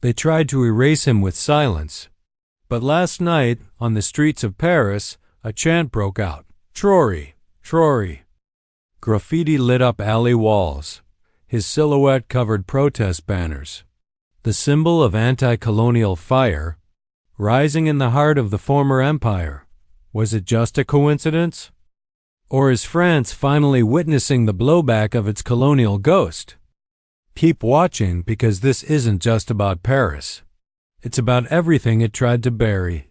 They tried to erase him with silence. But last night, on the streets of Paris, a chant broke out. Traoré, Traoré. Graffiti lit up alley walls. His silhouette covered protest banners. The symbol of anti-colonial fire, rising in the heart of the former empire. Was it just a coincidence? Or is France finally witnessing the blowback of its colonial ghost? Keep watching, because this isn't just about Paris. It's about everything it tried to bury.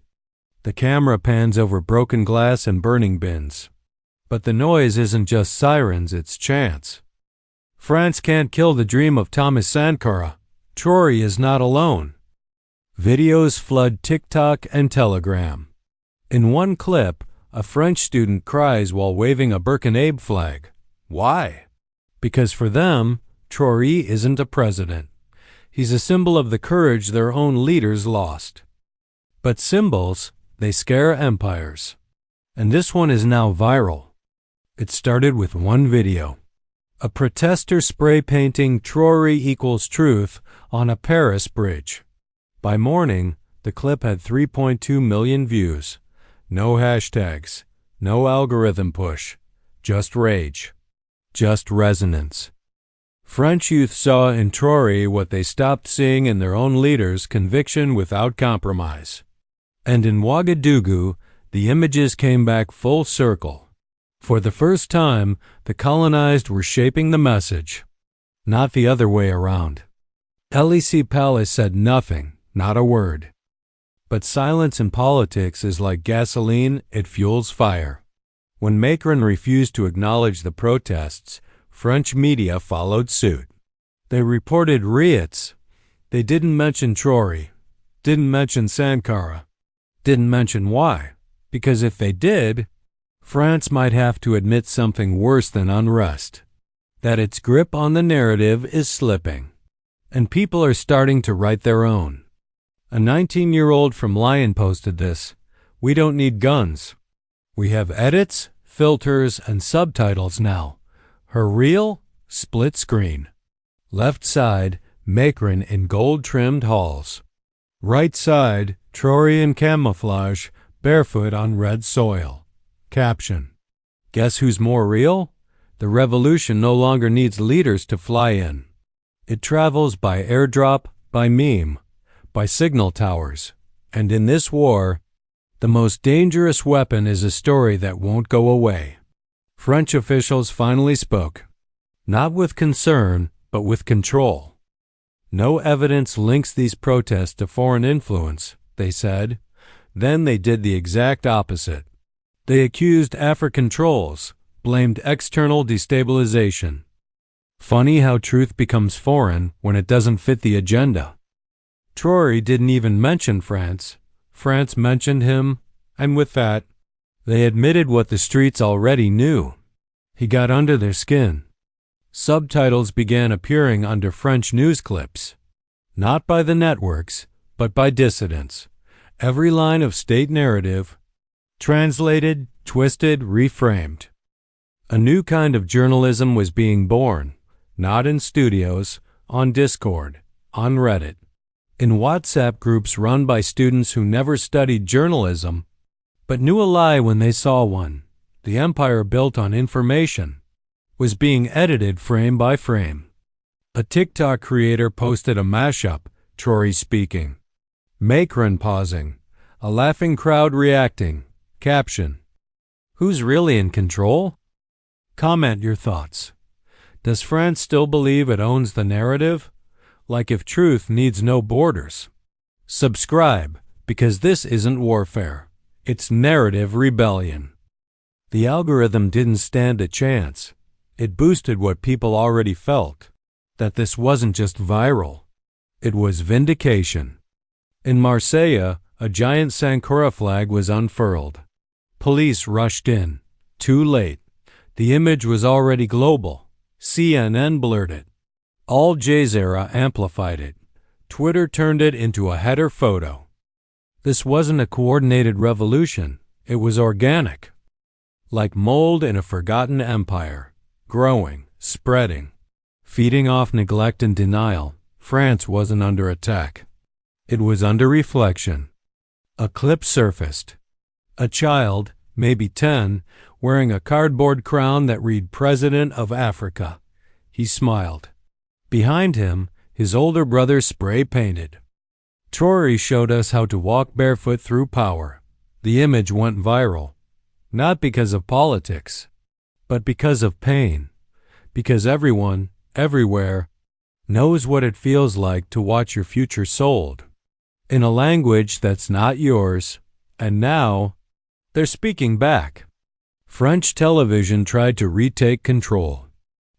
The camera pans over broken glass and burning bins. But the noise isn't just sirens, it's chants. France can't kill the dream of Thomas Sankara. Traoré is not alone. Videos flood TikTok and Telegram. In one clip, a French student cries while waving a Burkinabe flag. Why? Because for them, Traoré isn't a president. He's a symbol of the courage their own leaders lost. But symbols, they scare empires. And this one is now viral. It started with one video. A protester spray painting Traoré equals truth on a Paris bridge. By morning, the clip had 3.2 million views. No hashtags, no algorithm push, just rage, just resonance. French youth saw in Traoré what they stopped seeing in their own leaders: conviction without compromise. And in Ouagadougou, the images came back full circle. For the first time, the colonized were shaping the message, not the other way around. Élysée Palace said nothing, not a word. But silence in politics is like gasoline, it fuels fire. When Macron refused to acknowledge the protests, French media followed suit. They reported riots. They didn't mention Traoré, didn't mention Sankara, didn't mention why. Because if they did, France might have to admit something worse than unrest. That its grip on the narrative is slipping. And people are starting to write their own. A 19-year-old from Lyon posted this. We don't need guns. We have edits, filters, and subtitles now. Her reel? Split screen. Left side, Macron in gold-trimmed halls. Right side, Traoré in camouflage, barefoot on red soil. Caption. Guess who's more real? The revolution no longer needs leaders to fly in. It travels by airdrop, by meme, by signal towers. And in this war, the most dangerous weapon is a story that won't go away. French officials finally spoke. Not with concern, but with control. No evidence links these protests to foreign influence, they said. Then they did the exact opposite. They accused African trolls, blamed external destabilization. Funny how truth becomes foreign when it doesn't fit the agenda. Traoré didn't even mention France. France mentioned him, and with that, they admitted what the streets already knew. He got under their skin. Subtitles began appearing under French news clips. Not by the networks, but by dissidents. Every line of state narrative, translated, twisted, reframed. A new kind of journalism was being born, not in studios, on Discord, on Reddit, in WhatsApp groups run by students who never studied journalism, but knew a lie when they saw one. The empire built on information was being edited frame by frame. A TikTok creator posted a mashup, Traoré speaking, Macron pausing, a laughing crowd reacting. Caption. Who's really in control? Comment your thoughts. Does France still believe it owns the narrative? Like if truth needs no borders. Subscribe, because this isn't warfare. It's narrative rebellion. The algorithm didn't stand a chance. It boosted what people already felt. That this wasn't just viral. It was vindication. In Marseille, a giant Sankara flag was unfurled. Police rushed in. Too late. The image was already global. CNN blurred it. Al Jazeera amplified it. Twitter turned it into a header photo. This wasn't a coordinated revolution. It was organic. Like mold in a forgotten empire. Growing, spreading, feeding off neglect and denial. France wasn't under attack. It was under reflection. A clip surfaced. A child, maybe 10, wearing a cardboard crown that read President of Africa. He smiled. Behind him, his older brother spray-painted. Traoré showed us how to walk barefoot through power. The image went viral. Not because of politics, but because of pain. Because everyone, everywhere, knows what it feels like to watch your future sold. In a language that's not yours, and now, they're speaking back. French television tried to retake control.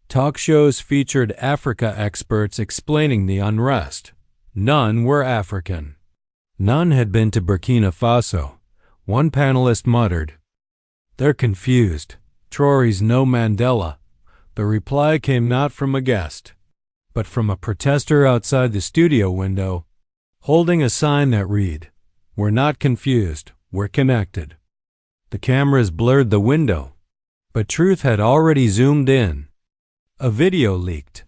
Talk shows featured Africa experts explaining the unrest. None were African. None had been to Burkina Faso. One panelist muttered, "They're confused. Traoré's no Mandela." The reply came not from a guest, but from a protester outside the studio window, holding a sign that read, "We're not confused, we're connected." The cameras blurred the window, but truth had already zoomed in. A video leaked.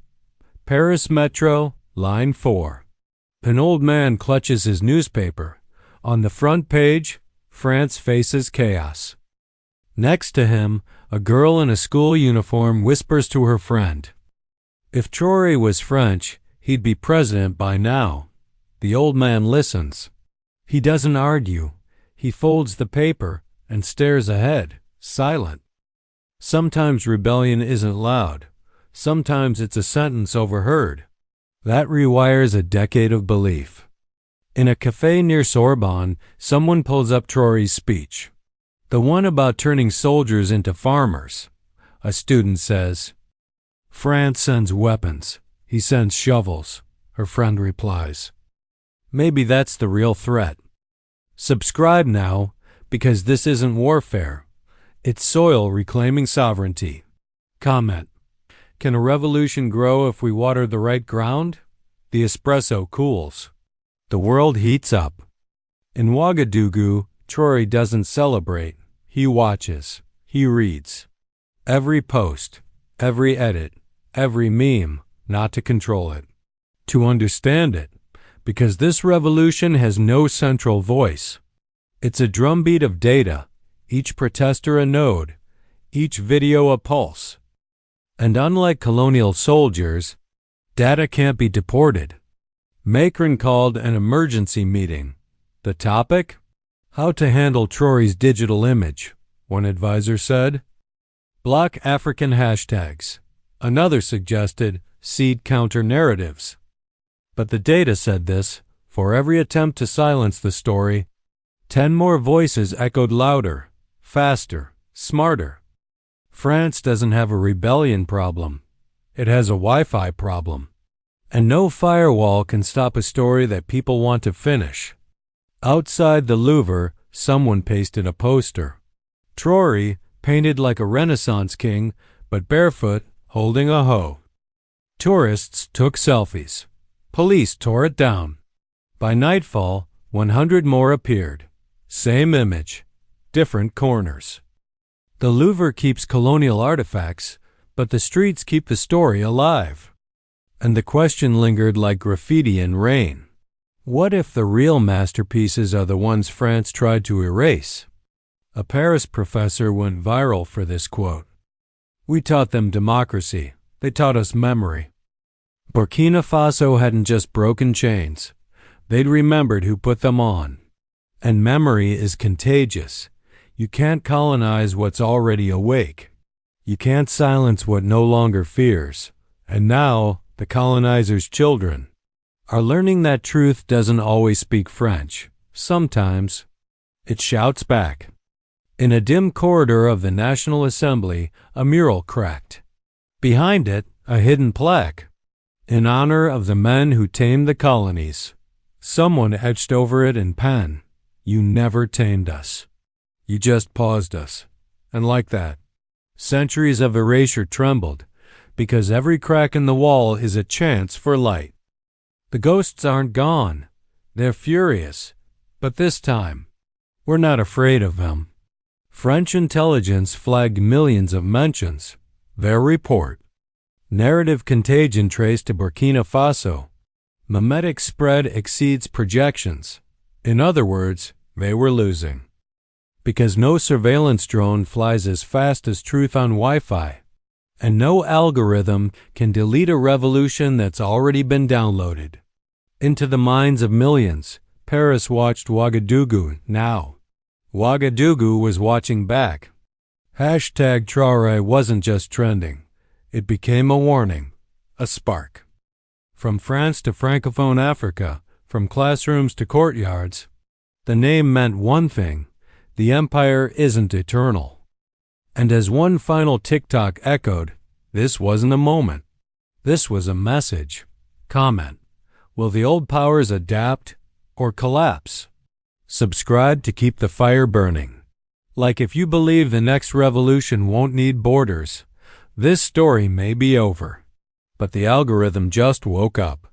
Paris Metro, line 4. An old man clutches his newspaper. On the front page, France faces chaos. Next to him, a girl in a school uniform whispers to her friend, "If Traoré was French, he'd be president by now." The old man listens. He doesn't argue. He folds the paper and stares ahead, silent. Sometimes rebellion isn't loud. Sometimes it's a sentence overheard. That rewires a decade of belief. In a cafe near Sorbonne, someone pulls up Traoré's speech. The one about turning soldiers into farmers. A student says, "France sends weapons. He sends shovels," her friend replies. Maybe that's the real threat. Subscribe now, because this isn't warfare. It's soil reclaiming sovereignty. Comment. Can a revolution grow if we water the right ground? The espresso cools. The world heats up. In Ouagadougou, Traoré doesn't celebrate. He watches. He reads. Every post, every edit, every meme, not to control it. To understand it, because this revolution has no central voice. It's a drumbeat of data, each protester a node, each video a pulse. And unlike colonial soldiers, data can't be deported. Macron called an emergency meeting. The topic? How to handle Traoré's digital image, one advisor said. Block African hashtags. Another suggested seed counter narratives. But the data said this, for every attempt to silence the story, 10 more voices echoed louder, faster, smarter. France doesn't have a rebellion problem. It has a Wi-Fi problem. And no firewall can stop a story that people want to finish. Outside the Louvre, someone pasted a poster. Traoré, painted like a Renaissance king, but barefoot, holding a hoe. Tourists took selfies. Police tore it down. By nightfall, 100 more appeared. Same image, different corners. The Louvre keeps colonial artifacts, but the streets keep the story alive. And the question lingered like graffiti in rain. What if the real masterpieces are the ones France tried to erase? A Paris professor went viral for this quote. We taught them democracy. They taught us memory. Burkina Faso hadn't just broken chains. They'd remembered who put them on. And memory is contagious. You can't colonize what's already awake. You can't silence what no longer fears. And now, the colonizers' children are learning that truth doesn't always speak French. Sometimes, it shouts back. In a dim corridor of the National Assembly, a mural cracked. Behind it, a hidden plaque. In honor of the men who tamed the colonies. Someone etched over it in pen. You never tamed us. You just paused us. And like that, centuries of erasure trembled, because every crack in the wall is a chance for light. The ghosts aren't gone. They're furious. But this time, we're not afraid of them. French intelligence flagged millions of mentions. Their report. Narrative contagion traced to Burkina Faso. Memetic spread exceeds projections. In other words, they were losing. Because no surveillance drone flies as fast as truth on Wi-Fi, and no algorithm can delete a revolution that's already been downloaded. Into the minds of millions, Paris watched Ouagadougou now. Ouagadougou was watching back. Hashtag Traoré wasn't just trending. It became a warning, a spark. From France to Francophone Africa, from classrooms to courtyards, the name meant one thing: the empire isn't eternal. And as one final TikTok echoed, this wasn't a moment. This was a message. Comment: will the old powers adapt or collapse? Subscribe to keep the fire burning. Like if you believe the next revolution won't need borders, this story may be over. But the algorithm just woke up.